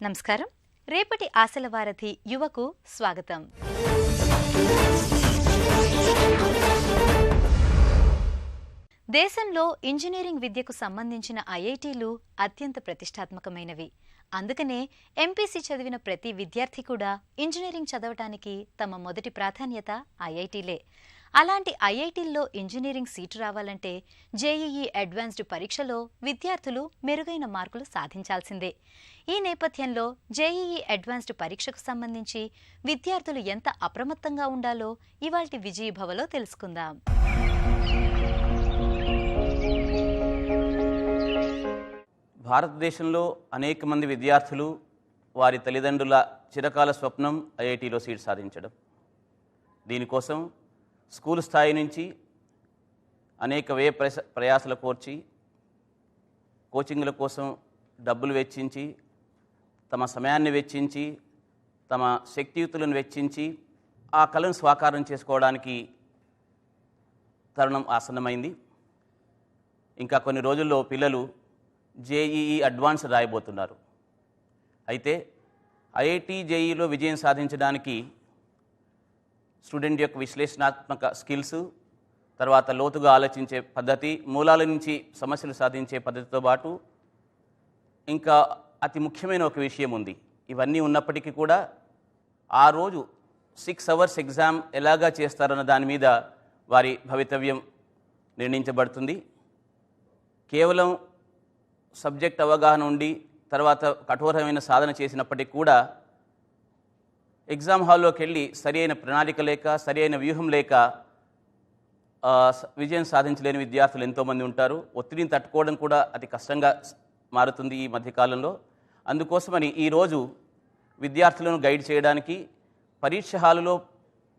నమస్కారం. రేపటి ఆశల వారధి యువకు స్వాగతం. దేశంలో ఇంజనీరింగ్ విద్యకు సంబంధించిన ఐఐటీలు అత్యంత ప్రతిష్టాత్మకమైనవి. అందుకనే ఎంపీసీ చదివిన ప్రతి విద్యార్థి కూడా ఇంజనీరింగ్ చదవటానికి తమ మొదటి ప్రాధాన్యత ఐఐటీలే. అలాంటి ఐఐటీల్లో ఇంజనీరింగ్ సీటు రావాలంటే జేఈఈ అడ్వాన్స్డ్ పరీక్షలో విద్యార్థులు మెరుగైన మార్కులు సాధించాల్సిందే. ఈ నేపథ్యంలో జేఈఈ అడ్వాన్స్డ్ పరీక్షకు సంబంధించి విద్యార్థులు ఎంత అప్రమత్తంగా ఉండాలో ఇవాల్టి విజయభవలో తెలుసుకుందాం. భారతదేశంలో అనేక మంది విద్యార్థులు వారి తల్లిదండ్రుల చిరకాల స్వప్నం ఐఐటీలో సీట్ సాధించడం. దీనికోసం స్కూల్ స్థాయి నుంచి అనేక ప్రయాసలు కోర్చి కోచింగ్ల కోసం డబ్బులు వెచ్చించి, తమ సమయాన్ని వెచ్చించి, తమ శక్తియుక్తులను వెచ్చించి ఆ కళను స్వాకారం చేసుకోవడానికి తరుణం ఆసన్నమైంది. ఇంకా కొన్ని రోజుల్లో పిల్లలు జేఈఈ అడ్వాన్స్ రాయబోతున్నారు. అయితే ఐఐటీ జేఈలో విజయం సాధించడానికి స్టూడెంట్ యొక్క విశ్లేషణాత్మక స్కిల్స్, తర్వాత లోతుగా ఆలోచించే పద్ధతి, మూలాల నుంచి సమస్యలు సాధించే పద్ధతితో పాటు ఇంకా అతి ముఖ్యమైన ఒక విషయం ఉంది. ఇవన్నీ ఉన్నప్పటికీ కూడా ఆ రోజు 6 hours ఎగ్జామ్ ఎలాగా చేస్తారన్న దాని మీద వారి భవితవ్యం నిర్ణయించబడుతుంది. కేవలం సబ్జెక్ట్ అవగాహన ఉండి తర్వాత కఠోరమైన సాధన చేసినప్పటికీ కూడా ఎగ్జామ్ హాల్లోకి వెళ్ళి సరి అయిన ప్రణాళిక లేక, సరి అయిన వ్యూహం లేక విజయం సాధించలేని విద్యార్థులు ఎంతోమంది ఉంటారు. ఒత్తిడిని తట్టుకోవడం కూడా అతి కష్టంగా మారుతుంది ఈ మధ్యకాలంలో. అందుకోసమని ఈరోజు విద్యార్థులను గైడ్ చేయడానికి పరీక్ష హాలులో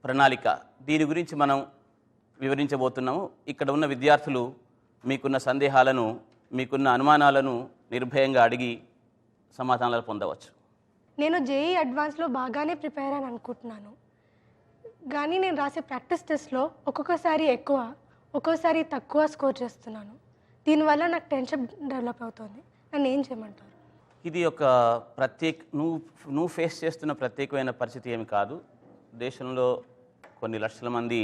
ప్రణాళిక, దీని గురించి మనం వివరించబోతున్నాము. ఇక్కడ ఉన్న విద్యార్థులు మీకున్న సందేహాలను, మీకున్న అనుమానాలను నిర్భయంగా అడిగి సమాధానాలు పొందవచ్చు. నేను జేఈ అడ్వాన్స్లో బాగానే ప్రిపేర్ అని అనుకుంటున్నాను, కానీ నేను రాసే ప్రాక్టీస్ టెస్ట్లో ఒక్కొక్కసారి ఎక్కువ, ఒక్కోసారి తక్కువ స్కోర్ చేస్తున్నాను. దీనివల్ల నాకు టెన్షన్ డెవలప్ అవుతుంది. నన్ను ఏం చేయమంటారు? ఇది ఒక నువ్వు ఫేస్ చేస్తున్న ప్రత్యేకమైన పరిస్థితి ఏమి కాదు. దేశంలో కొన్ని లక్షల మంది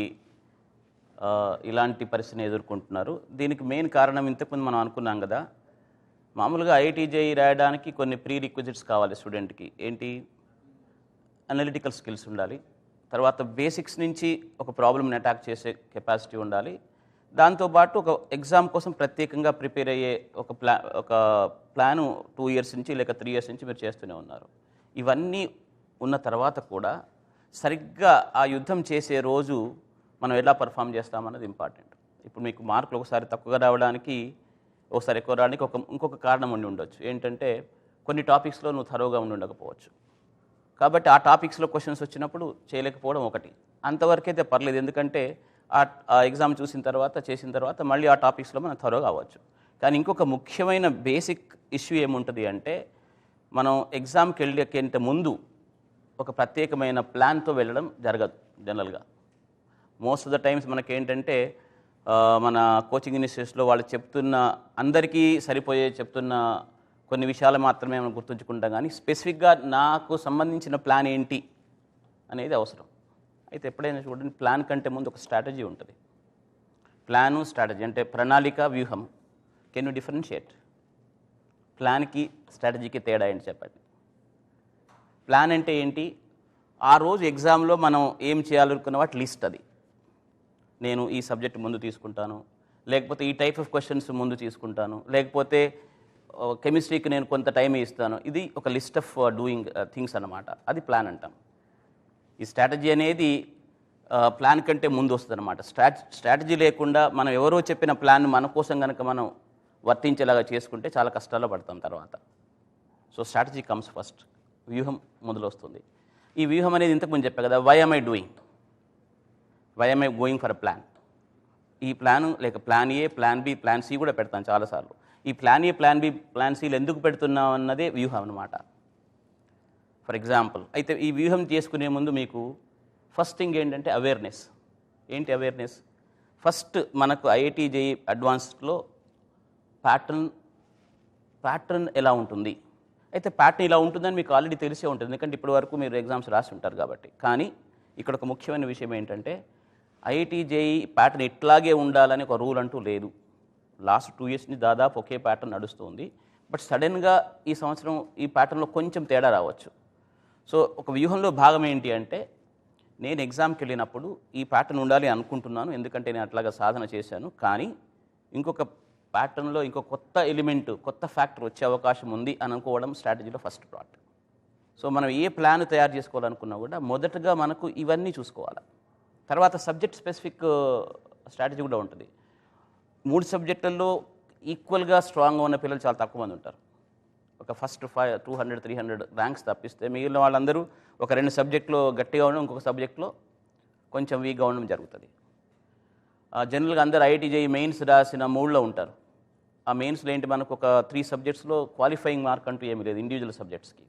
ఇలాంటి పరిస్థితిని ఎదుర్కొంటున్నారు. దీనికి మెయిన్ కారణం ఇంతకుముందు మనం అనుకున్నాం కదా, మామూలుగా ఐఐటీ జేఈ రాయడానికి కొన్ని ప్రీ రిక్విజిట్స్ కావాలి స్టూడెంట్కి. ఏంటి? అనలిటికల్ స్కిల్స్ ఉండాలి, తర్వాత బేసిక్స్ నుంచి ఒక ప్రాబ్లమ్ని అటాక్ చేసే కెపాసిటీ ఉండాలి, దాంతోపాటు ఒక ఎగ్జామ్ కోసం ప్రత్యేకంగా ప్రిపేర్ అయ్యే ఒక ప్లాను 2 years నుంచి లేక 3 years నుంచి మీరు చేస్తూనే ఉన్నారు. ఇవన్నీ ఉన్న తర్వాత కూడా సరిగ్గా ఆ యుద్ధం చేసే రోజు మనం ఎలా పర్ఫామ్ చేస్తామన్నది ఇంపార్టెంట్. ఇప్పుడు మీకు మార్కులు ఒకసారి తక్కువగా రావడానికి, ఒకసారి ఎక్కువ రావడానికి ఇంకొక కారణం ఉండి ఉండొచ్చు. ఏంటంటే కొన్ని టాపిక్స్లో నువ్వు థరోగా ఉండి ఉండకపోవచ్చు. కాబట్టి ఆ టాపిక్స్లో క్వశ్చన్స్ వచ్చినప్పుడు చేయలేకపోవడం ఒకటి. అంతవరకైతే పర్లేదు, ఎందుకంటే ఆ ఎగ్జామ్ చేసిన తర్వాత మళ్ళీ ఆ టాపిక్స్లో మనం థరోగా అవ్వచ్చు. కానీ ఇంకొక ముఖ్యమైన బేసిక్ ఇష్యూ ఏముంటుంది అంటే, మనం ఎగ్జామ్కి వెళ్ళేకంటే ముందు ఒక ప్రత్యేకమైన ప్లాన్తో వెళ్ళడం జరగదు. జనరల్గా మోస్ట్ ఆఫ్ ద టైమ్స్ మనకేంటంటే మన కోచింగ్ ఇన్స్టిట్యూట్స్లో వాళ్ళు అందరికీ చెప్తున్న కొన్ని విషయాలు మాత్రమే మనం గుర్తుంచుకుంటాం, కానీ స్పెసిఫిక్గా నాకు సంబంధించిన ప్లాన్ ఏంటి అనేది అవసరం. అయితే ఎప్పుడైనా చూడండి, ప్లాన్ కంటే ముందు ఒక స్ట్రాటజీ ఉంటుంది. ప్లాను, స్ట్రాటజీ అంటే ప్రణాళిక, వ్యూహం. Can you differentiate? ప్లాన్కి స్ట్రాటజీకి తేడా ఏంటి చెప్పండి. ప్లాన్ అంటే ఏంటి? ఆ రోజు ఎగ్జామ్లో మనం ఏం చేయాలనుకున్న వాటి లిస్ట్. అది నేను ఈ సబ్జెక్ట్ ముందు తీసుకుంటాను, లేకపోతే ఈ టైప్ ఆఫ్ క్వశ్చన్స్ ముందు తీసుకుంటాను, లేకపోతే కెమిస్ట్రీకి నేను కొంత టైం ఇస్తాను. ఇది ఒక లిస్ట్ ఆఫ్ డూయింగ్ థింగ్స్ అన్నమాట. అది ప్లాన్ అంటాం. ఈ స్ట్రాటజీ అనేది ప్లాన్ కంటే ముందు వస్తుంది అనమాట. స్ట్రాటజీ లేకుండా మనం ఎవరో చెప్పిన ప్లాన్ మన కోసం కనుక మనం వర్తించేలాగా చేసుకుంటే చాలా కష్టాల్లో పడతాం తర్వాత. సో స్ట్రాటజీ కమ్స్ ఫస్ట్, వ్యూహం మొదలు వస్తుంది. ఈ వ్యూహం అనేది ఇంతకుముందు చెప్పా కదా, why am I going for a plan. ఈ ప్లాను లేక plan A, plan B, plan C కూడా పెడతాను చాలాసార్లు. ఈ plan A, plan B, plan సిలు ఎందుకు పెడుతున్నాం అన్నదే వ్యూహం అన్నమాట. ఫర్ ఎగ్జాంపుల్, అయితే ఈ వ్యూహం చేసుకునే ముందు మీకు ఫస్ట్ థింగ్ ఏంటంటే అవేర్నెస్. ఏంటి అవేర్నెస్? ఫస్ట్ మనకు ఐఐటీ జేఈ అడ్వాన్స్డ్లో ప్యాటర్న్ ఎలా ఉంటుంది, అయితే ప్యాటర్న్ ఇలా ఉంటుందని మీకు ఆల్రెడీ తెలిసే ఉంటుంది, ఎందుకంటే ఇప్పటి వరకు మీరు ఎగ్జామ్స్ రాసి ఉంటారు కాబట్టి. కానీ ఇక్కడ ఒక ముఖ్యమైన విషయం ఏంటంటే ఐఐటి జేఈ ప్యాటర్న్ ఇట్లాగే ఉండాలని ఒక రూల్ అంటూ లేదు. లాస్ట్ 2 years నుంచి దాదాపు ఒకే ప్యాటర్న్ నడుస్తుంది. బట్ సడన్గా ఈ సంవత్సరం ఈ ప్యాటర్న్లో కొంచెం తేడా రావచ్చు. సో ఒక వ్యూహంలో భాగం ఏంటి అంటే నేను ఎగ్జామ్కి వెళ్ళినప్పుడు ఈ ప్యాటర్న్ ఉండాలి అనుకుంటున్నాను, ఎందుకంటే నేను అట్లాగా సాధన చేశాను. కానీ ఇంకొక ప్యాటర్న్లో ఇంకో కొత్త ఎలిమెంట్, కొత్త ఫ్యాక్టర్ వచ్చే అవకాశం ఉంది అని అనుకోవడం స్ట్రాటజీలో ఫస్ట్ పార్ట్. సో మనం ఏ ప్లాన్ తయారు చేసుకోవాలనుకున్నా కూడా మొదటగా మనకు ఇవన్నీ చూసుకోవాలి. తర్వాత సబ్జెక్ట్ స్పెసిఫిక్ స్ట్రాటజీ కూడా ఉంటుంది. 3 సబ్జెక్టుల్లో ఈక్వల్గా స్ట్రాంగ్గా ఉన్న పిల్లలు చాలా తక్కువ మంది ఉంటారు. ఒక ఫస్ట్ 200, 300 ర్యాంక్స్ తప్పిస్తే మిగిలిన వాళ్ళందరూ ఒక 2 సబ్జెక్టులో గట్టిగా ఉండడం, ఇంకొక సబ్జెక్టులో కొంచెం వీక్గా ఉండడం జరుగుతుంది. జనరల్గా అందరూ ఐఐటి జేఈ మెయిన్స్ రాసిన మూడ్లో ఉంటారు. ఆ మెయిన్స్లో ఏంటి, మనకు ఒక 3 సబ్జెక్ట్స్లో క్వాలిఫైయింగ్ మార్క్ అంటూ ఏమీ లేదు ఇండివిజువల్ సబ్జెక్ట్స్కి.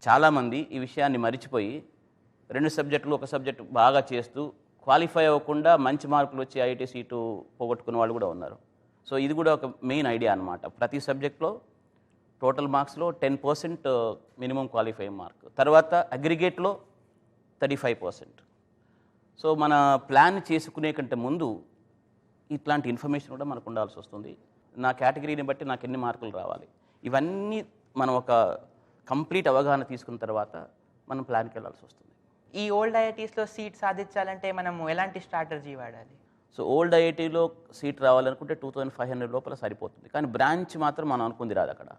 చాలామంది ఈ విషయాన్ని మరిచిపోయి 2 సబ్జెక్టులు ఒక సబ్జెక్టు బాగా చేస్తూ క్వాలిఫై అవ్వకుండా మంచి మార్కులు వచ్చి ఐఐటి సీటు పోగొట్టుకున్న వాళ్ళు కూడా ఉన్నారు. సో ఇది కూడా ఒక మెయిన్ ఐడియా అనమాట. ప్రతి సబ్జెక్ట్లో టోటల్ మార్క్స్లో 10% మినిమం క్వాలిఫైయింగ్ మార్క్, తర్వాత అగ్రిగేట్లో 35%. సో మన ప్లాన్ చేసుకునే కంటే ముందు ఇట్లాంటి ఇన్ఫర్మేషన్ కూడా మనకు ఉండాల్సి వస్తుంది. నా కేటగిరీని బట్టి నాకు ఎన్ని మార్కులు రావాలి, ఇవన్నీ మనం ఒక కంప్లీట్ అవగాహన తీసుకున్న తర్వాత మనం ప్లాన్కి వెళ్ళాల్సి వస్తుంది. ఈ ఓల్డ్ ఐఐటీస్లో సీట్ సాధించాలంటే మనము ఎలాంటి స్ట్రాటజీ వాడాలి? సో ఓల్డ్ ఐఐటీలో సీట్ రావాలనుకుంటే 2500 లోపల సరిపోతుంది. కానీ బ్రాంచ్ మాత్రం మనం అనుకుంది రాదు అక్కడ.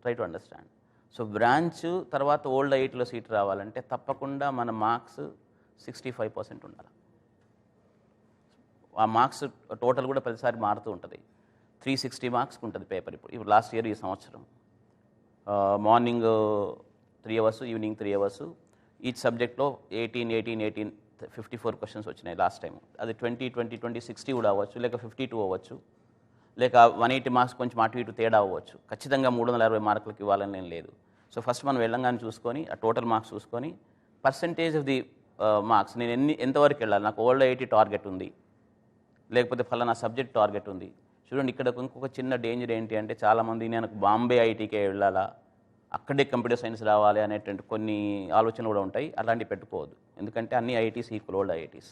Try to understand. So branch తర్వాత ఓల్డ్ ఐఐటీలో సీట్ రావాలంటే తప్పకుండా మన మార్క్స్ 65% ఉండాలి. ఆ మార్క్స్ టోటల్ కూడా ప్రతిసారి మారుతూ ఉంటుంది. 360 మార్క్స్కి ఉంటుంది పేపర్. ఇప్పుడు లాస్ట్ ఇయర్ ఈ సంవత్సరం morning 3 hours, evening 3 hours. Each సబ్జెక్ట్లో 18 54 క్వశ్చన్స్ వచ్చినాయి లాస్ట్ టైం. అది 20 60 కూడా అవ్వచ్చు, లేక 52 అవ్వచ్చు, లేక 180 మార్క్స్ కొంచెం అటు ఇటు తేడా అవ్వచ్చు. ఖచ్చితంగా 360 మార్కులకి ఇవ్వాలని నేను లేదు. సో ఫస్ట్ మనం వెళ్ళంగానే చూసుకొని ఆ టోటల్ మార్క్స్ చూసుకొని పర్సంటేజ్ ఆఫ్ ది మార్క్స్ నేను ఎంతవరకు వెళ్ళాలి, నాకు ఓల్డ్ ఐఐటీ టార్గెట్ ఉంది, లేకపోతే ఫలానా సబ్జెక్ట్ టార్గెట్ ఉంది. చూడండి ఇక్కడ ఇంకొక చిన్న డేంజర్ ఏంటి అంటే చాలామంది నేను బాంబే ఐఐటీకే వెళ్ళాలా, అక్కడే కంప్యూటర్ సైన్స్ రావాలి అనేటువంటి కొన్ని ఆలోచనలు కూడా ఉంటాయి. అలాంటివి పెట్టుకోవద్దు, ఎందుకంటే అన్ని IITs equal old IITs.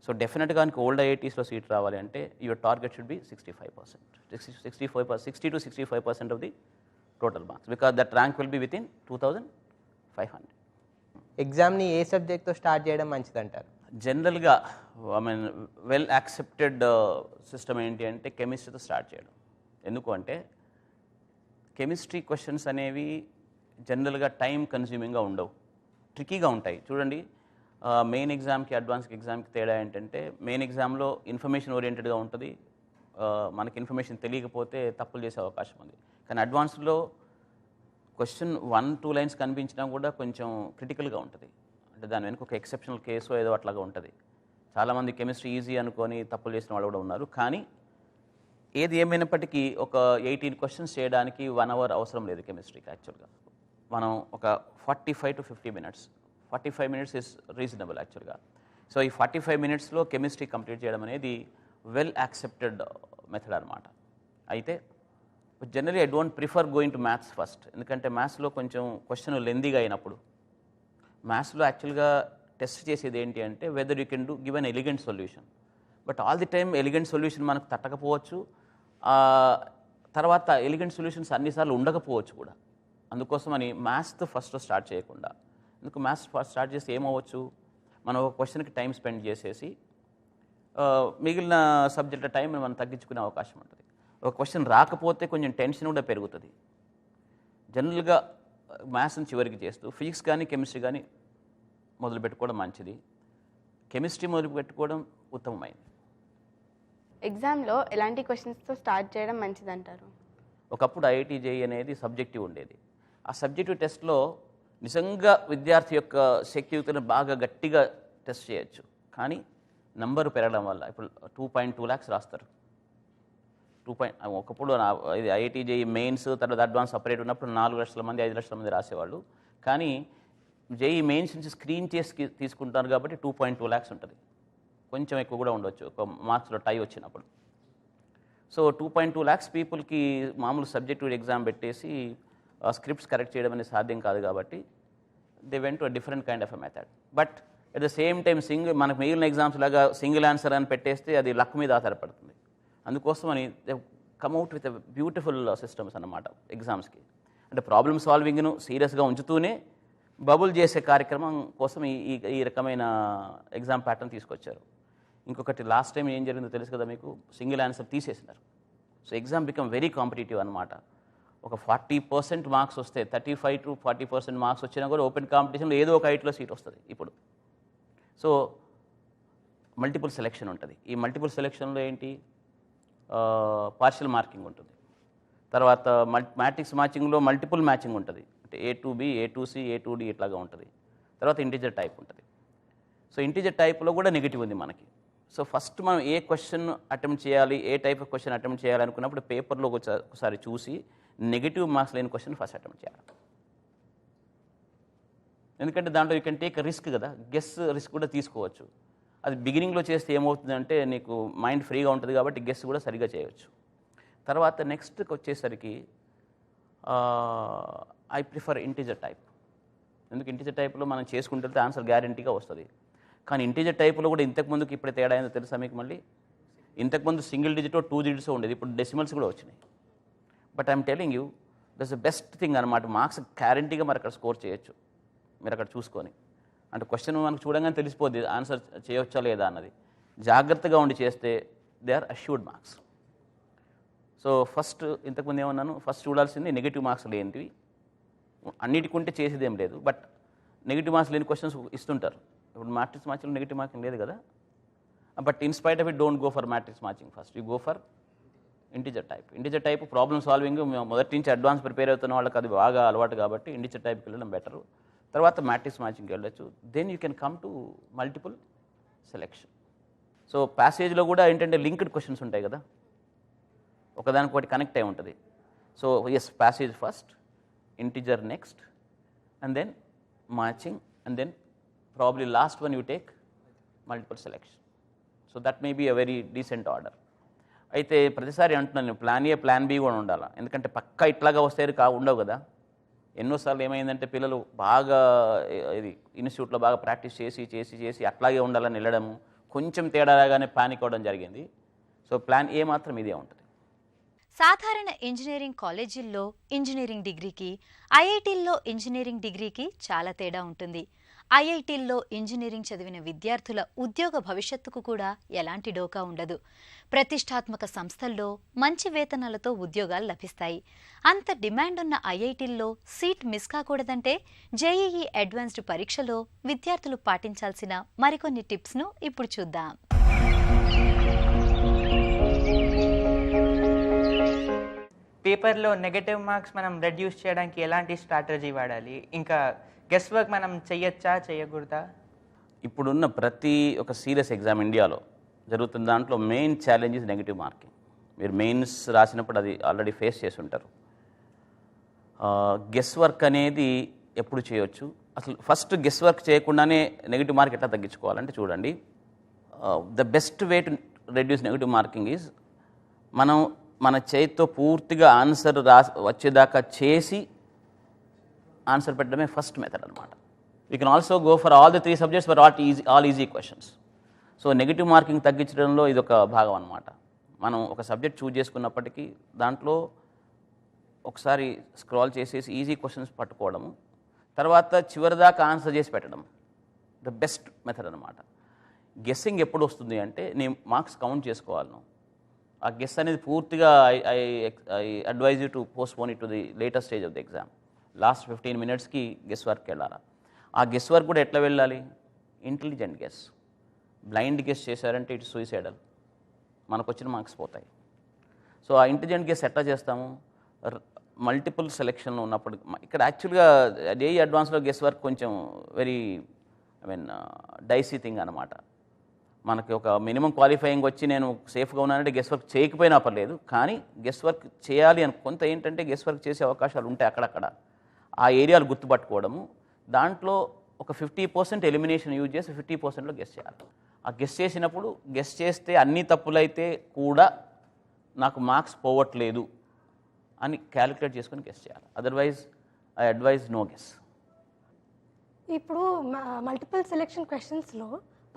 So డెఫినెట్గా ఓల్డ్ ఐఐటీస్లో సీట్ రావాలి అంటే your target should be 65%, 60 to 65% of the total marks, because that rank will be within 2500. ఎగ్జామ్ని ఏ సబ్జెక్ట్తో స్టార్ట్ చేయడం మంచిదంటారు? జనరల్గా వెల్ యాక్సెప్టెడ్ సిస్టమ్ ఏంటి అంటే కెమిస్ట్రీతో స్టార్ట్ చేయడం. ఎందుకు అంటే కెమిస్ట్రీ క్వశ్చన్స్ అనేవి జనరల్గా టైం కన్స్యూమింగ్గా ఉండవు, ట్రికీగా ఉంటాయి. చూడండి మెయిన్ ఎగ్జామ్కి అడ్వాన్స్ ఎగ్జామ్కి తేడా ఏంటంటే మెయిన్ ఎగ్జామ్లో ఇన్ఫర్మేషన్ ఓరియంటెడ్గా ఉంటుంది, మనకి ఇన్ఫర్మేషన్ తెలియకపోతే తప్పులు చేసే అవకాశం ఉంది. కానీ అడ్వాన్స్లో క్వశ్చన్ 1-2 లైన్స్ కనిపించినా కూడా కొంచెం క్రిటికల్గా ఉంటుంది, అంటే దాని వెనుక ఒక ఎక్సెప్షనల్ కేసు ఏదో అట్లాగా ఉంటుంది. చాలామంది కెమిస్ట్రీ ఈజీ అనుకొని తప్పులు చేసిన వాళ్ళు కూడా ఉన్నారు. కానీ ఏది ఏమైనప్పటికీ ఒక 18 క్వశ్చన్స్ చేయడానికి 1 hour అవసరం లేదు కెమిస్ట్రీకి. యాక్చువల్గా మనం ఒక 45 to 50 minutes, 45 minutes is reasonable యాక్చువల్గా. సో ఈ 45 minutesలో కెమిస్ట్రీ కంప్లీట్ చేయడం అనేది వెల్ యాక్సెప్టెడ్ మెథడ్ అనమాట. అయితే generally I don't prefer going to maths first, ఎందుకంటే మ్యాథ్స్లో కొంచెం క్వశ్చన్ లెందీగా అయినప్పుడు. మ్యాథ్స్లో యాక్చువల్గా టెస్ట్ చేసేది ఏంటి అంటే whether you can give an elegant solution. But all the time elegant solution మనకు తట్టకపోవచ్చు, తర్వాత ఎలిగెంట్ సొల్యూషన్స్ అన్నిసార్లు ఉండకపోవచ్చు కూడా. అందుకోసమని మ్యాథ్స్తో ఫస్ట్ స్టార్ట్ చేయకుండా, ఎందుకు మ్యాథ్స్ ఫస్ట్ స్టార్ట్ చేస్తే ఏమవ్వచ్చు, మనం ఒక క్వశ్చన్కి టైం స్పెండ్ చేసేసి మిగిలిన సబ్జెక్టుల టైం మనం తగ్గించుకునే అవకాశం ఉంటుంది. ఒక క్వశ్చన్ రాకపోతే కొంచెం టెన్షన్ కూడా పెరుగుతుంది. జనరల్గా మ్యాథ్స్ని చివరికి చేస్తూ ఫిజిక్స్ కానీ కెమిస్ట్రీ కానీ మొదలు పెట్టుకోవడం మంచిది. కెమిస్ట్రీ మొదలు పెట్టుకోవడం ఉత్తమమైనది. ఎగ్జామ్లో ఎలాంటి క్వశ్చన్స్తో స్టార్ట్ చేయడం మంచిదంటారు? ఒకప్పుడు ఐఐటి జేఈ అనేది సబ్జెక్టివ్ ఉండేది. ఆ సబ్జెక్టివ్ టెస్ట్లో నిజంగా విద్యార్థి యొక్క శక్తియుక్తను బాగా గట్టిగా టెస్ట్ చేయొచ్చు. కానీ నంబరు పెరగడం వల్ల ఇప్పుడు 2.2 lakhs రాస్తారు. ఒకప్పుడు ఇది ఐఐటి జేఈ మెయిన్స్ తర్వాత అడ్వాన్స్ సపరేట్ ఉన్నప్పుడు 4 లక్షల మంది 5 లక్షల మంది రాసేవాళ్ళు. కానీ జేఈ మెయిన్స్ నుంచి స్క్రీన్ చేసి తీసుకుంటారు కాబట్టి 2.2 lakhs ఉంటుంది. కొంచెం ఎక్కువ కూడా ఉండొచ్చు ఒక మార్క్స్లో టై వచ్చినప్పుడు. సో 2.2 lakhs పీపుల్కి మామూలు సబ్జెక్టివ్ ఎగ్జామ్ పెట్టేసి స్క్రిప్ట్స్ కరెక్ట్ చేయడం అనేది సాధ్యం కాదు కాబట్టి they went to different kind of a method. But at the same time మనకు మిగిలిన ఎగ్జామ్స్ లాగా సింగిల్ ఆన్సర్ అని పెట్టేస్తే అది లక్ మీద ఆధారపడుతుంది. అందుకోసం అని కమ్అవుట్ విత్ బ్యూటిఫుల్ సిస్టమ్స్ అన్నమాట ఎగ్జామ్స్కి. అంటే ప్రాబ్లమ్ సాల్వింగ్ను సీరియస్గా ఉంచుతూనే బబుల్ చేసే కార్యక్రమం కోసం ఈ రకమైన ఎగ్జామ్ ప్యాటర్న్ తీసుకొచ్చారు. ఇంకొకటి లాస్ట్ టైం ఏం జరిగిందో తెలుసు కదా మీకు, సింగిల్ ఆన్సర్ తీసేసినారు. So exam become very competitive అనమాట. ఒక 40% మార్క్స్ వస్తే 35 to 40% మార్క్స్ వచ్చినా కూడా ఓపెన్ కాంపిటీషన్లో ఏదో ఒక ఐటీలో సీట్ వస్తుంది ఇప్పుడు. సో మల్టిపుల్ సెలెక్షన్ ఉంటుంది. ఈ మల్టిపుల్ సెలెక్షన్లో ఏంటి, పార్షియల్ మార్కింగ్ ఉంటుంది. తర్వాత మ్యాట్రిక్స్ మ్యాచింగ్లో మల్టిపుల్ మ్యాచింగ్ ఉంటుంది. అంటే A to B, A to C, A to D ఇట్లాగా ఉంటుంది. తర్వాత ఇంటీజర్ టైప్ ఉంటుంది. సో ఇంటీజర్ టైప్లో కూడా నెగిటివ్ ఉంది మనకి. సో ఫస్ట్ మనం ఏ క్వశ్చన్ అటెంప్ట్ చేయాలి, ఏ టైప్ ఆఫ్ క్వశ్చన్ అటెంప్ట్ చేయాలి అనుకున్నప్పుడు పేపర్లో ఒకసారి చూసి నెగిటివ్ మార్క్స్ లేని క్వశ్చన్ ఫస్ట్ అటెంప్ట్ చేయాలి. ఎందుకంటే దాంట్లో యూ కెన్ టేక్ రిస్క్ కదా, గెస్ రిస్క్ కూడా తీసుకోవచ్చు. అది బిగినింగ్లో చేస్తే ఏమవుతుందంటే నీకు మైండ్ ఫ్రీగా ఉంటుంది కాబట్టి గెస్ కూడా సరిగా చేయవచ్చు. తర్వాత నెక్స్ట్కి వచ్చేసరికి ఐ ప్రిఫర్ ఇంటీజర్ టైప్. ఎందుకు ఇంటీజర్ టైప్లో మనం చేసుకుంటే ఆన్సర్ గ్యారంటీగా వస్తుంది. కానీ ఇంటీజర్ టైప్లో కూడా ఇంతకుముందుకు ఇప్పుడే తేడా అయిందో తెలుసా మీకు? మళ్ళీ ఇంతకుముందు సింగిల్ డిజిటో 2 digits ఉండేది, ఇప్పుడు డెసిమల్స్ కూడా వచ్చినాయి. But I'm telling you that's the best thing అనమాట. మార్క్స్ గ్యారంటీగా మరి అక్కడ స్కోర్ చేయొచ్చు మీరు అక్కడ చూసుకొని. అంటే క్వశ్చన్ మనకు చూడంగానే తెలిసిపోద్ది ఆన్సర్ చేయవచ్చా లేదా అన్నది. జాగ్రత్తగా ఉండి చేస్తే they are assured marks. So first ఇంతకుముందు ఏమన్నాను, ఫస్ట్ చూడాల్సింది నెగిటివ్ మార్క్స్ లేనివి. అన్నిటికి ఉంటే చేసేది ఏం లేదు, బట్ నెగిటివ్ మార్క్స్ లేని క్వశ్చన్స్ ఇస్తుంటారు. ఇప్పుడు మ్యాట్రిక్స్ మ్యాచింగ్లో నెగిటివ్ మార్కింగ్ లేదు కదా. But in spite of it don't go for matrix matching, first you go for integer type. Integer type problem solving మొదటి నుంచి అడ్వాన్స్ ప్రిపేర్ అవుతున్న వాళ్ళకి అది బాగా అలవాటు కాబట్టి ఇంటీజర్ టైప్కి వెళ్ళడం బెటరు. తర్వాత మ్యాట్రిక్స్ మ్యాచింగ్కి వెళ్ళచ్చు. Then you can come to multiple selection. So ప్యాసేజ్లో కూడా ఏంటంటే లింక్డ్ క్వశ్చన్స్ ఉంటాయి కదా, ఒకదానికొకటి కనెక్ట్ అయి ఉంటుంది. So yes, passage first, integer next, and then matching, and then probably last one you take multiple selection. So that may be a very decent order. అయితే ప్రతిసారి అంటున్నాను నేను, ప్లాన్ ఏ ప్లాన్ బి కూడా ఉండాలి. ఎందుకంటే పక్కా ఇట్లాగా వస్తే ఉండవు కదా. ఎన్నోసార్లు ఏమైందంటే పిల్లలు బాగా ఇది ఇన్స్టిట్యూట్లో బాగా ప్రాక్టీస్ చేసి చేసి చేసి అట్లాగే ఉండాలని వెళ్ళడము, కొంచెం తేడా రాగానే పానిక్ అవ్వడం జరిగింది. సో ప్లాన్ ఏ మాత్రం ఇదే ఉంటుంది. సాధారణ ఇంజనీరింగ్ కాలేజీల్లో ఇంజనీరింగ్ డిగ్రీకి, ఐఐటీల్లో ఇంజనీరింగ్ డిగ్రీకి చాలా తేడా ఉంటుంది. ఐఐటీల్లో ఇంజనీరింగ్ చదివిన విద్యార్థుల ఉద్యోగ భవిష్యత్తుకు కూడా ఎలాంటి డోకా ఉండదు. ప్రతిష్టాత్మక సంస్థల్లో మంచి వేతనాలతో ఉద్యోగాలు లభిస్తాయి. అంత డిమాండ్ ఉన్న ఐఐటీల్లో సీట్ మిస్ కాకూడదంటే జేఈఈ అడ్వాన్స్డ్ పరీక్షలో విద్యార్థులు పాటించాల్సిన మరికొన్ని టిప్స్ను ఇప్పుడు చూద్దాం. పేపర్లో నెగటివ్ మార్క్స్ మనం రెడ్యూస్ చేయడానికి ఎలాంటి స్ట్రాటజీ వాడాలి? ఇంకా గెస్ వర్క్ మనం చెయ్యొచ్చా చేయకూడదా? ఇప్పుడున్న ప్రతి ఒక సీరియస్ ఎగ్జామ్ ఇండియాలో జరుగుతున్న దాంట్లో main challenge is negative marking. మీరు మెయిన్స్ రాసినప్పుడు అది ఆల్రెడీ ఫేస్ చేసి ఉంటారు. గెస్ వర్క్ అనేది ఎప్పుడు చేయొచ్చు? అసలు ఫస్ట్ గెస్ వర్క్ చేయకుండానే నెగిటివ్ మార్క్ ఎట్లా తగ్గించుకోవాలంటే చూడండి, the best way to reduce negative marking is మనం మన చేతితో పూర్తిగా ఆన్సర్ వచ్చేదాకా చేసి ఆన్సర్ పెట్టడమే ఫస్ట్ మెథడ్ అనమాట. You can also go for all the 3 subjects for all easy questions. So negative marking తగ్గించడంలో ఇది ఒక భాగం అనమాట. మనం ఒక సబ్జెక్ట్ చూజ్ చేసుకున్నప్పటికీ దాంట్లో ఒకసారి స్క్రాల్ చేసేసి ఈజీ క్వశ్చన్స్ పట్టుకోవడము, తర్వాత చివరిదాకా ఆన్సర్ చేసి పెట్టడం ద బెస్ట్ మెథడ్ అనమాట. గెస్సింగ్ ఎప్పుడు వస్తుంది అంటే నేను మార్క్స్ కౌంట్ చేసుకోవాలి. ఆ గెస్ అనేది పూర్తిగా I advise you to postpone it to the latest stage of the exam. Last 15 minutesకి గెస్ వర్క్ వెళ్ళాలి. ఆ గెస్ వర్క్ కూడా ఎట్లా వెళ్ళాలి? Intelligent guess. బ్లైండ్ గెస్ చేశారంటే ఇటు సూసైడల్, మనకు వచ్చిన మార్క్స్ పోతాయి. సో ఆ ఇంటెలిజెంట్ గెస్ ఎట్లా చేస్తాము? మల్టిపుల్ సెలెక్షన్లో ఉన్నప్పుడు ఇక్కడ యాక్చువల్గా జేఈఈ అడ్వాన్స్లో గెస్ వర్క్ కొంచెం వెరీ డైసీ థింగ్ అనమాట. మనకి ఒక మినిమం క్వాలిఫైయింగ్ వచ్చి నేను సేఫ్గా ఉన్నానంటే గెస్ వర్క్ చేయకపోయినా పర్లేదు, కానీ గెస్ వర్క్ చేయాలి అని కొంత ఏంటంటే గెస్ వర్క్ చేసే అవకాశాలు ఉంటాయి అక్కడక్కడ. ఆ ఏరియాలు గుర్తుపట్టుకోవడము, దాంట్లో ఒక 50% ఎలిమినేషన్ యూజ్ చేసి 50%లో గెస్ చేయాలి. ఆ గెస్ చేసినప్పుడు గెస్ చేస్తే అన్ని తప్పులైతే కూడా నాకు మార్క్స్ పోవట్లేదు అని క్యాలిక్యులేట్ చేసుకొని గెస్ చేయాలి. Otherwise I advise no guess. ఇప్పుడు మల్టిపుల్ సెలెక్షన్ క్వశ్చన్స్లో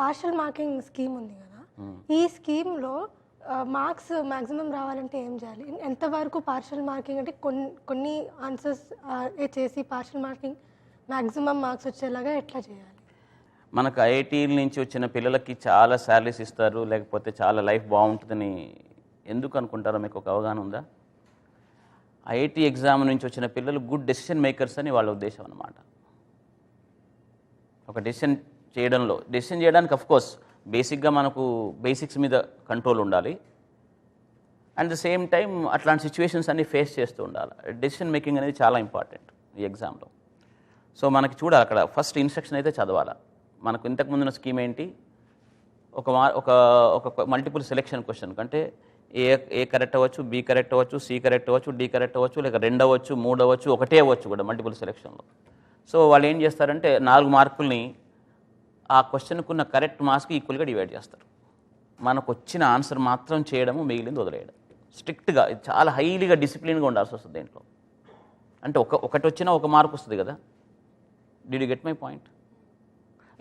పార్షల్ మార్కింగ్ స్కీమ్ ఉంది కదా, ఈ స్కీమ్లో మార్క్స్ మ్యాక్సిమం రావాలంటే ఏం చేయాలి? ఎంతవరకు పార్షల్ మార్కింగ్ అంటే కొన్ని ఆన్సర్స్ చేసి పార్షల్ మార్కింగ్ మ్యాక్సిమం మార్క్స్ వచ్చేలాగా ఎట్లా చేయాలి? మనకు ఐఐటీల నుంచి వచ్చిన పిల్లలకి చాలా శాలరీస్ ఇస్తారు, లేకపోతే చాలా లైఫ్ బాగుంటుందని ఎందుకు అనుకుంటారో మీకు ఒక అవగాహన ఉందా? ఐఐటీ ఎగ్జామ్ నుంచి వచ్చిన పిల్లలు గుడ్ డెసిషన్ మేకర్స్ అని వాళ్ళ ఉద్దేశం అన్నమాట. ఒక డెసిషన్ చేయడానికి అఫ్కోర్స్ బేసిక్గా మనకు బేసిక్స్ మీద కంట్రోల్ ఉండాలి. అట్ ద సేమ్ టైం అట్లాంటి సిచ్యువేషన్స్ అన్ని ఫేస్ చేస్తూ ఉండాలి. డెసిషన్ మేకింగ్ అనేది చాలా ఇంపార్టెంట్ ఈ ఎగ్జామ్లో. సో మనకి చూడాలి, అక్కడ ఫస్ట్ ఇన్స్ట్రక్షన్ అయితే చదవాలి. మనకు ఇంతకుముందున్న స్కీమ్ ఏంటి, ఒక మల్టిపుల్ సెలెక్షన్ క్వశ్చన్ అంటే ఏ కరెక్ట్ అవ్వచ్చు, బి కరెక్ట్ అవ్వచ్చు, సి కరెక్ట్ అవ్వచ్చు, డి కరెక్ట్ అవ్వచ్చు, లేక 2 అవ్వచ్చు, 3 అవ్వచ్చు, 1 అవ్వచ్చు కూడా మల్టిపుల్ సెలెక్షన్లో. సో వాళ్ళు ఏం చేస్తారంటే 4 మార్కుల్ని ఆ క్వశ్చన్కు ఉన్న కరెక్ట్ మార్క్స్కి ఈక్వల్గా డివైడ్ చేస్తారు. మనకు వచ్చిన ఆన్సర్ మాత్రం చేయడము, మిగిలింది వదిలేయడం. స్ట్రిక్ట్గా చాలా హైలీగా డిసిప్లిన్గా ఉండాల్సి వస్తుంది దీంట్లో. అంటే ఒకటి వచ్చినా 1 మార్క్ వస్తుంది కదా. Did you get my point?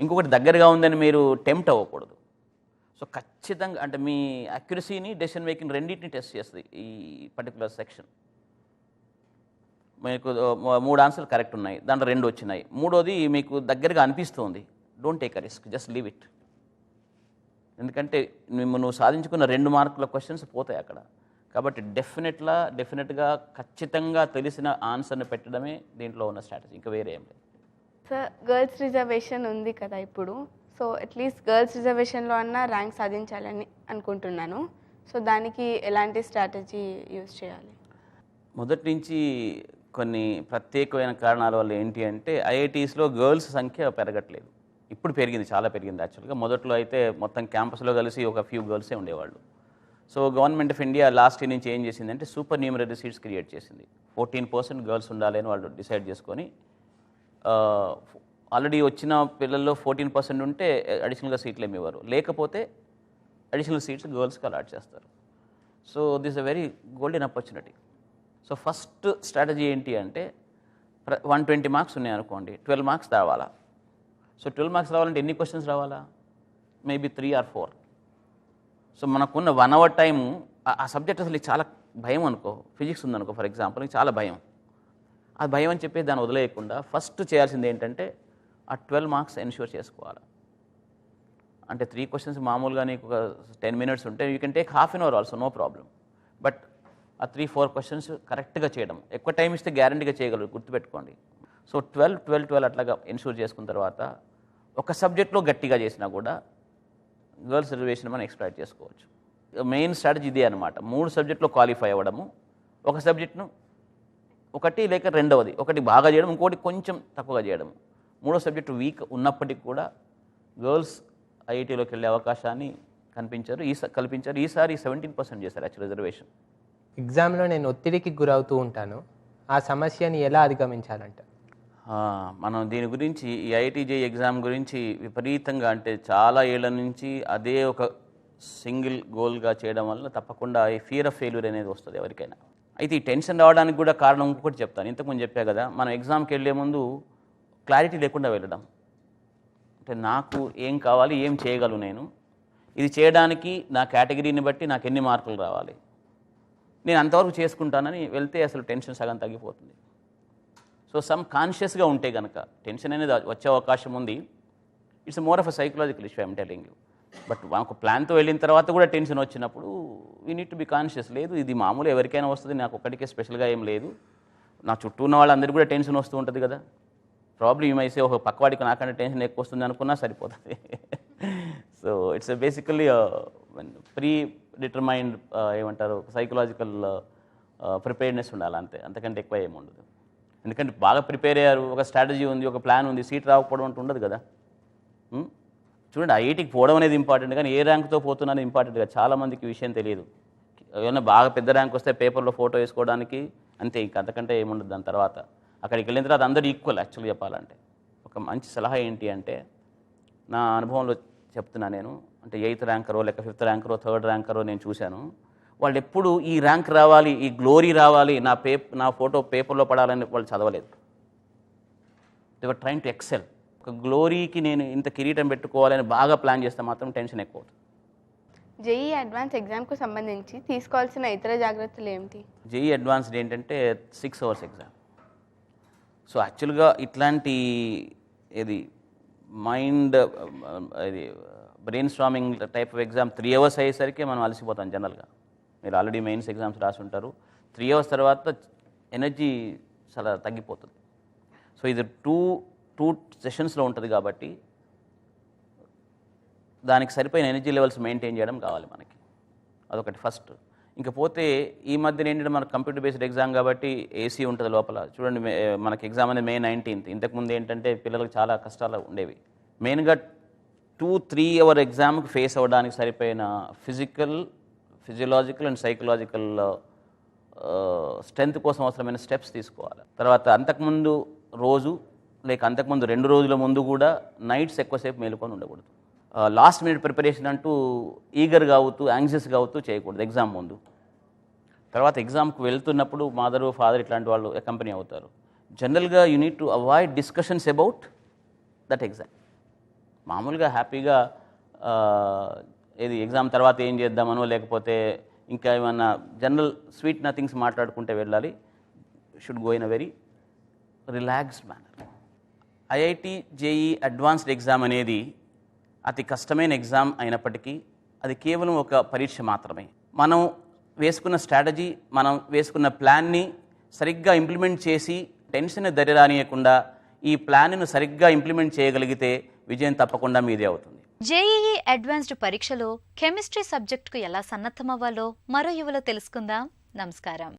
ఇంకొకటి దగ్గరగా ఉందని మీరు టెంప్ట్ అవ్వకూడదు. సో ఖచ్చితంగా అంటే మీ అక్యురసీని, డెసిషన్ మేకింగ్ రెండింటిని టెస్ట్ చేస్తుంది ఈ పర్టికులర్ సెక్షన్. మీకు 3 ఆన్సర్లు కరెక్ట్ ఉన్నాయి, దాంట్లో 2 వచ్చినాయి, 3వది మీకు దగ్గరగా అనిపిస్తుంది, don't take a risk, just leave it. ఎందుకంటే నువ్వు సాధించుకున్న 2 మార్కుల క్వశ్చన్స్ పోతాయి అక్కడ. కాబట్టి డెఫినెట్గా ఖచ్చితంగా తెలిసిన ఆన్సర్ని పెట్టడమే దీంట్లో ఉన్న స్ట్రాటజీ, ఇంకా వేరే ఏం లేదు. సార్, గర్ల్స్ రిజర్వేషన్ ఉంది కదా ఇప్పుడు, సో అట్లీస్ట్ గర్ల్స్ రిజర్వేషన్లో అన్నా ర్యాంక్ సాధించాలని అనుకుంటున్నాను. సో దానికి ఎలాంటి స్ట్రాటజీ యూజ్ చేయాలి? మొదటి నుంచి కొన్ని ప్రత్యేకమైన కారణాల వల్ల ఏంటి అంటే ఐఐటీస్లో గర్ల్స్ సంఖ్య పెరగట్లేదు. ఇప్పుడు పెరిగింది, చాలా పెరిగింది యాక్చువల్గా. మొదట్లో అయితే మొత్తం క్యాంపస్లో కలిసి ఒక ఫ్యూ గర్ల్సే ఉండేవాళ్ళు. So government of India last year నుంచి ఏం చేసిందంటే సూపర్ న్యూమరరీ సీట్స్ క్రియేట్ చేసింది. 14% గర్ల్స్ ఉండాలి అని వాళ్ళు డిసైడ్ చేసుకొని, ఆల్రెడీ వచ్చిన పిల్లల్లో 14% ఉంటే అడిషనల్గా సీట్లు ఏమి ఇవ్వరు, లేకపోతే అడిషనల్ సీట్స్ గర్ల్స్కి అలాట్ చేస్తారు. So this a very golden opportunity. So first strategy ఏంటి అంటే 120 మార్క్స్ ఉన్నాయనుకోండి, 12 మార్క్స్ రావాలా. సో 12 మార్క్స్ రావాలంటే ఎన్ని క్వశ్చన్స్ రావాలా? Maybe 3 or 4. సో మనకున్న 1 hour టైము ఆ సబ్జెక్ట్ అసలు చాలా భయం అనుకో, ఫిజిక్స్ ఉందనుకో ఫర్ ఎగ్జాంపుల్, చాలా భయం. ఆ భయం అని చెప్పి దాన్ని వదిలేయకుండా ఫస్ట్ చేయాల్సింది ఏంటంటే ఆ 12 మార్క్స్ ఎన్ష్యూర్ చేసుకోవాలి. అంటే 3 క్వశ్చన్స్ మామూలుగా నీకు ఒక 10 minutes ఉంటే you can take ½ an hour also, no problem. But ఆ 3-4 క్వశ్చన్స్ కరెక్ట్గా చేయడం, ఎక్కువ టైం ఇస్తే గ్యారంటీగా చేయగలరు, గుర్తుపెట్టుకోండి. సో 12 అట్లాగా ఎన్ష్యూర్ చేసుకున్న తర్వాత ఒక సబ్జెక్ట్లో గట్టిగా చేసినా కూడా గర్ల్స్ రిజర్వేషన్ మనం ఎక్స్ప్లాయిట్ చేసుకోవచ్చు. మెయిన్ స్ట్రాటజీ ఇదే అనమాట. 3 సబ్జెక్టులో క్వాలిఫై అవ్వడము, ఒక సబ్జెక్ట్ను 1 లేక 2వది, ఒకటి బాగా చేయడం, ఇంకోటి కొంచెం తక్కువగా చేయడం. 3వ సబ్జెక్టు వీక్ ఉన్నప్పటికీ కూడా గర్ల్స్ ఐఐటీలోకి వెళ్ళే అవకాశాన్ని కల్పించారు. ఈసారి 17% చేశారు యాక్చువల్ రిజర్వేషన్. ఎగ్జామ్లో నేను ఒత్తిడికి గురవుతూ ఉంటాను, ఆ సమస్యని ఎలా అధిగమించాలంట? మనం దీని గురించి ఈ ఐఐటీజే ఎగ్జామ్ గురించి విపరీతంగా, అంటే చాలా ఏళ్ల నుంచి అదే ఒక సింగిల్ గోల్గా చేయడం వల్ల తప్పకుండా ఈ ఫియర్ ఆఫ్ ఫెయిల్యూర్ అనేది వస్తుంది ఎవరికైనా. అయితే ఈ టెన్షన్ రావడానికి కూడా కారణం ఇంకొకటి చెప్తాను. ఇంతకుముందు చెప్పా కదా, మనం ఎగ్జామ్కి వెళ్ళే ముందు క్లారిటీ లేకుండా వెళ్ళడం. అంటే నాకు ఏం కావాలి, ఏం చేయగలను, నేను ఇది చేయడానికి నా కేటగిరీని బట్టి నాకు ఎన్ని మార్కులు రావాలి, నేను అంతవరకు చేసుకుంటానని వెళ్తే అసలు టెన్షన్ సగం తగ్గిపోతుంది. సో సమ్ కాన్షియస్గా ఉంటే కనుక టెన్షన్ అనేది వచ్చే అవకాశం ఉంది. It's more of a psychological issue, I'm telling you. But మాకు ప్లాన్తో వెళ్ళిన తర్వాత కూడా టెన్షన్ వచ్చినప్పుడు we need to be conscious. లేదు, ఇది మామూలు ఎవరికైనా వస్తుంది, నాకు ఒక్కడికే స్పెషల్గా ఏం లేదు, నా చుట్టూ ఉన్న వాళ్ళందరికీ కూడా టెన్షన్ వస్తూ ఉంటుంది కదా. ప్రాబ్లమ్ ఏమైతే ఒక పక్కవాడికి నాకంటే టెన్షన్ ఎక్కువ వస్తుంది అనుకున్నా సరిపోతుంది. So it's basically pre determined ఏమంటారు సైకలాజికల్ ప్రిపేర్నెస్ ఉండాలి, అంతకంటే ఎక్కువ ఏమి ఉండదు. ఎందుకంటే బాగా ప్రిపేర్ అయ్యారు, ఒక స్ట్రాటజీ ఉంది, ఒక ప్లాన్ ఉంది, సీట్ రాకపోవడం అంటూ ఉండదు కదా. చూడండి, ఐఐటీకి పోవడం అనేది ఇంపార్టెంట్, కానీ ఏ ర్యాంక్తో పోతున్నది ఇంపార్టెంట్ కదా. చాలామందికి విషయం తెలియదు. ఏమైనా బాగా పెద్ద ర్యాంక్ వస్తే పేపర్లో ఫోటో వేసుకోవడానికి అంతే, ఇంకా అంతకంటే ఏముండదు. దాని తర్వాత అక్కడికి వెళ్ళిన తర్వాత అందరూ ఈక్వల్. యాక్చువల్గా చెప్పాలంటే ఒక మంచి సలహా ఏంటి అంటే, నా అనుభవంలో చెప్తున్నా నేను, అంటే 8th ర్యాంకరో లేక 5th ర్యాంకరో 3rd ర్యాంకరో నేను చూశాను. వాళ్ళు ఎప్పుడు ఈ ర్యాంక్ రావాలి, ఈ గ్లోరీ రావాలి, నా ఫోటో పేపర్లో పడాలని వాళ్ళు చదవలేదు. They were trying to excel. ఒక గ్లోరీకి నేను ఇంత కిరీటం పెట్టుకోవాలని బాగా ప్లాన్ చేస్తే మాత్రం టెన్షన్ ఎక్కువ అవుతుంది. జేఈ అడ్వాన్స్ ఎగ్జామ్కు సంబంధించి తీసుకోవాల్సిన ఇతర జాగ్రత్తలు ఏమిటి? జేఈ అడ్వాన్స్డ్ ఏంటంటే 6 hours ఎగ్జామ్. సో యాక్చువల్గా ఇట్లాంటి mind brain storming type of exam 3 hours అయ్యేసరికి మనం అలసిపోతాం జనరల్గా. మీరు ఆల్రెడీ మెయిన్స్ ఎగ్జామ్స్ రాసి ఉంటారు. 3 hours తర్వాత ఎనర్జీ చాలా తగ్గిపోతుంది. సో ఇది టూ సెషన్స్లో ఉంటుంది కాబట్టి దానికి సరిపోయిన ఎనర్జీ లెవెల్స్ మెయింటైన్ చేయడం కావాలి మనకి. అదొకటి ఫస్ట్. ఇంకపోతే ఈ మధ్యన ఏంటంటే మనకు కంప్యూటర్ బేస్డ్ ఎగ్జామ్ కాబట్టి ఏసీ ఉంటుంది లోపల. చూడండి, మనకి ఎగ్జామ్ అనేది May 19th. ఇంతకుముందు ఏంటంటే పిల్లలకు చాలా కష్టాలు ఉండేవి. మెయిన్గా 2-3 hour ఎగ్జామ్కి ఫేస్ అవ్వడానికి సరిపోయిన ఫిజియలాజికల్ అండ్ సైకలాజికల్ స్ట్రెంత్ కోసం అవసరమైన స్టెప్స్ తీసుకోవాలి. తర్వాత అంతకుముందు రోజు లేక అంతకుముందు 2 రోజుల ముందు కూడా నైట్స్ ఎక్కువసేపు మేలుకొని ఉండకూడదు. లాస్ట్ మినిట్ ప్రిపరేషన్ అంటూ ఈగర్గా అవుతూ యాంగ్జియస్గా అవుతూ చేయకూడదు ఎగ్జామ్ ముందు. తర్వాత ఎగ్జామ్కి వెళ్తున్నప్పుడు మదరు ఫాదర్ ఇట్లాంటి వాళ్ళు అకంపెనీ అవుతారు. జనరల్గా you need to avoid discussions about that exam. మామూలుగా హ్యాపీగా ఎగ్జామ్ తర్వాత ఏం చేద్దామనో లేకపోతే ఇంకా ఏమన్నా జనరల్ స్వీట్ నథింగ్స్ మాట్లాడుకుంటే వెళ్ళాలి. Should go in a very relaxed manner. IIT JEE advanced exam అనేది అతి కష్టమైన ఎగ్జామ్ అయినప్పటికీ అది కేవలం ఒక పరీక్ష మాత్రమే. మనం వేసుకున్న స్ట్రాటజీ, మనం వేసుకున్న ప్లాన్ని సరిగ్గా ఇంప్లిమెంట్ చేసి టెన్షన్ దరిరానియకుండా ఈ ప్లాన్ను సరిగ్గా ఇంప్లిమెంట్ చేయగలిగితే విజయం తప్పకుండా మీదే అవుతుంది. జేఈఈ అడ్వాన్స్డ్ పరీక్షలో కెమిస్ట్రీ సబ్జెక్టుకు ఎలా సన్నద్ధమవ్వాలో మరో యువలో తెలుసుకుందాం. నమస్కారం.